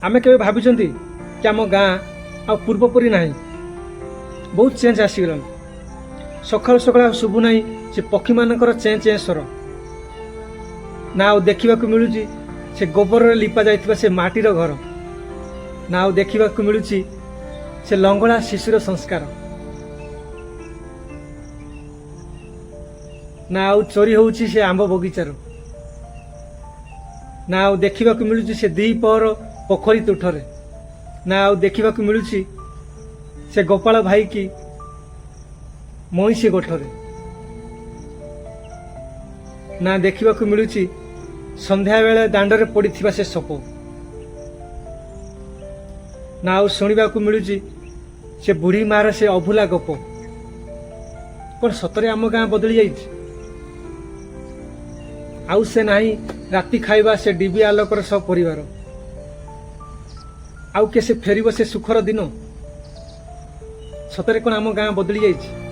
आमे केबे भाबिचंती कि आम गाँ आ पूर्वपरी नाही बहुत चेंज आसीगलान। सकाल सकाल शुभु नाही से पक्षी मानकर चें चें स्वर ना देखा मिलूँ से गोबर लिपा जाइथिबा से माटीर घर ना देखा मिलूँ से लंगड़ा शिशुर संस्कार ना चोरी होउची से आंब बगीचार ना देखा मिलूँ से दी पहर पोखरी तुठरे ना देखा मिलूँ से गोपाल भाई की मईसी गोठरे ना देखा मिलूँ संध्या बेले दांडरे पड़िथिबा से सप ना शुणा मिलूँ से बुढ़ी मार से अभुला गप कौन सतरे आम गाँ बदली जाइए आउ से नाही राति खाइबा से डिबी आलोकर सब परिवार आउ के से फेरिब से सुखर दिन सतरे कौन आम गाँ बदली जाइए।